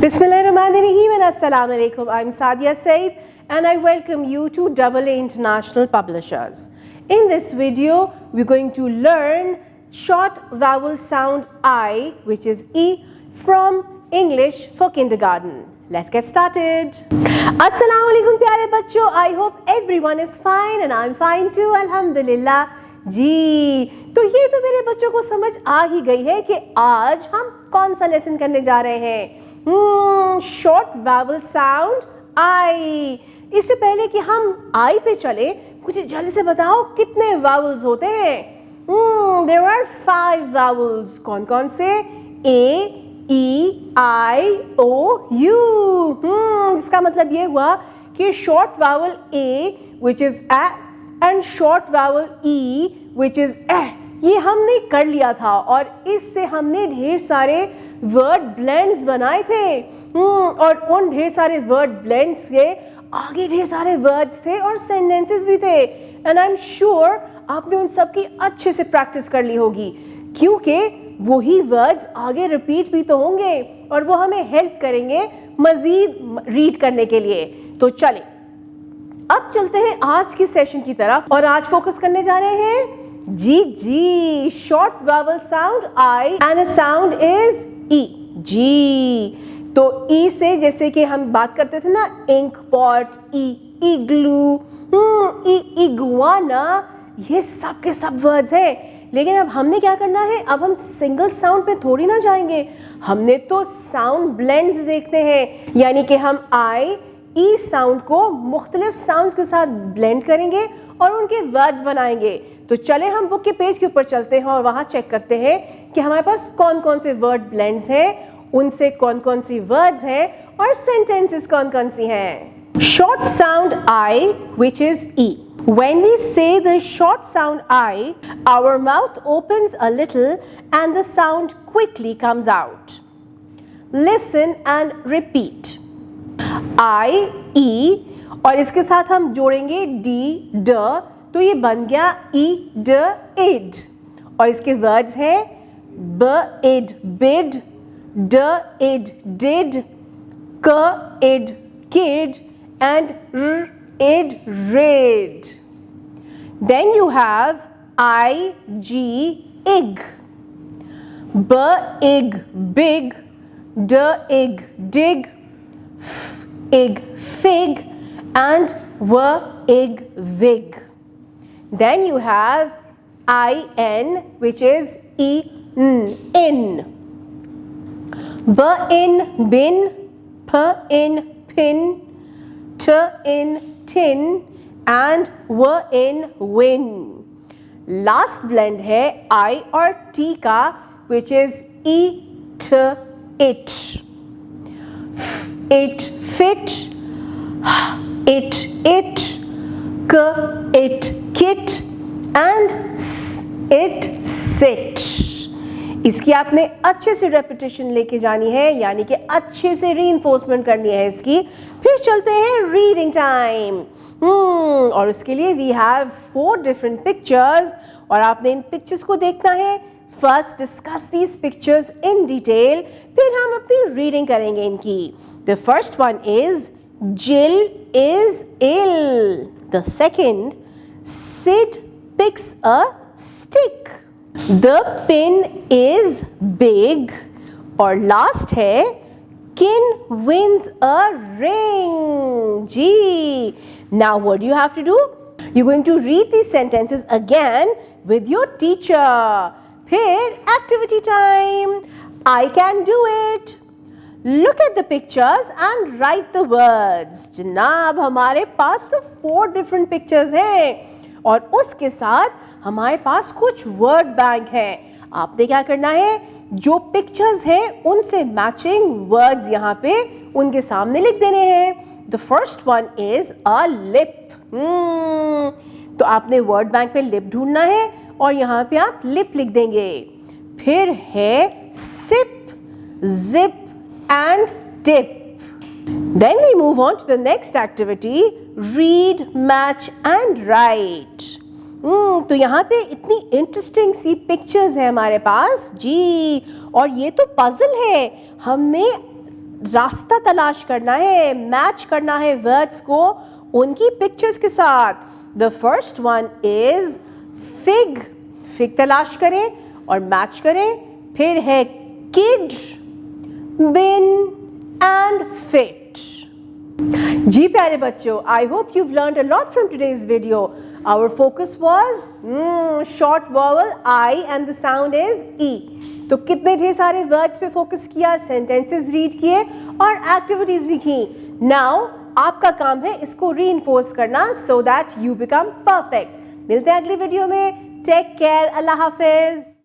Bismillahirrahmanirrahim and Assalamu alaikum. I'm Sadia Said and I welcome you to AA International Publishers. In this video, we're going to learn short vowel sound I, which is E, from English for kindergarten. Let's get started. Assalamu alaikum प्यारे बच्चों. I hope everyone is fine and I'm fine too. Alhamdulillah. जी, तो ये तो मेरे बच्चों को समझ आ ही गई है कि आज हम कौन सा लेसन करने जा रहे हैं. शॉर्ट वावल साउंड आई. इससे पहले कि हम आई पे चले, मुझे जल्दी से बताओ कितने वावल्स होते हैं. There are 5 vowels. कौन कौन से? A, E, I, O, U. इसका मतलब ये हुआ कि short vowel A which is A and short vowel E which is A, ये हमने कर लिया था और इससे हमने ढेर सारे वर्ड ब्लेंड्स बनाए थे. और उन ढेर सारे वर्ड ब्लेंड्स के आगे ढेर सारे वर्ड्स थे और सेंटेंसेस भी थे. एंड आई एम श्योर आपने उन सब की अच्छे से प्रैक्टिस कर ली होगी, क्योंकि वही वर्ड्स आगे रिपीट भी तो होंगे और वो हमें हेल्प करेंगे मजीद रीड करने के लिए. तो चले अब चलते हैं आज की सेशन की तरफ और आज फोकस करने जा रहे हैं जी short vowel sound I and sound is E. जी, तो ई से जैसे कि हम बात करते थे ना, इंक पॉट, इग्लू, इगुआना, ये सब के सब वर्ड्स हैं. लेकिन अब हमने क्या करना है, अब हम सिंगल साउंड पे थोड़ी ना जाएंगे, हमने तो साउंड ब्लेंड्स देखते हैं. यानी कि हम आई ई साउंड को मुख्तलिफ साउंड्स के साथ ब्लेंड करेंगे और उनके वर्ड्स बनाएंगे. तो चले हम बुक के पेज के ऊपर चलते हैं और वहाँ चेक करते हैं कि हमारे पास कौन कौन से वर्ड ब्लेंड्स हैं, उनसे कौन कौन सी वर्ड्स हैं और सेंटेंसेस कौन कौन सी हैं. Short sound I which is E. When we say the short sound I, our mouth opens a little and the sound quickly comes out. Listen and repeat. I, E, और इसके साथ हम जोड़ेंगे डी, ड, तो ये बन गया ई, ड, इड. और इसके वर्ड्स हैं b, id, bid, d, id, did, k, id, kid, and r, id, rid. Then you have I, G, ig, b, ig, big, d, ig, dig, f, ig, fig, and w, ig, wig. Then you have in, which is e, in, b, in, bin, p, in, pin, t in tin, and w in win. Last blend है I और T का, which is e, t, it. It, fit, it, k, it, kit, and it, sit. इसकी आपने अच्छे से repetition लेके जानी है, यानी कि अच्छे से रीइंफोर्समेंट करनी है इसकी. फिर चलते हैं रीडिंग टाइम. और उसके लिए वी हैव 4 डिफरेंट पिक्चर्स और आपने इन पिक्चर्स को देखना है. First discuss these pictures in detail, फिर हम अपनी रीडिंग करेंगे इनकी. The first one is Jill is ill. The second, Sid picks a stick. The pin is big. और लास्ट है Kin wins a ring. Gee. Now what do you have to do? You're going to read these sentences again with your teacher. फिर activity time. I can do it. Look at the pictures and write the words. जनाब, हमारे पास तो 4 different pictures हैं और उसके साथ हमारे पास कुछ वर्ड बैंक है. आपने क्या करना है, जो पिक्चर्स हैं उनसे मैचिंग वर्ड्स यहाँ पे उनके सामने लिख देने हैं. The first one is a lip. तो आपने वर्ड बैंक पे लिप ढूंढना है और यहाँ पे आप लिप लिख देंगे. फिर है sip, zip and tip. Then we move on to the next activity, read, match and write. तो यहाँ पे इतनी इंटरेस्टिंग सी पिक्चर्स है हमारे पास जी. और ये तो पजल है, हमने रास्ता तलाश करना है, मैच करना है वर्ड्स को उनकी पिक्चर्स के साथ. The first one is fig. Fig तलाश करें और मैच करें. फिर है किड, बिन एंड फिट. जी प्यारे बच्चों, I hope you've learned a lot from today's video. Our focus was short vowel I and the sound is E. तो कितने ढेर सारे वर्ड्स पे फोकस किया, सेंटेंसेस रीड किए और एक्टिविटीज भी की. नाउ आपका काम है इसको रीइंफोर्स करना so that you become perfect. मिलते हैं अगली वीडियो में. Take care. अल्लाह हाफिज.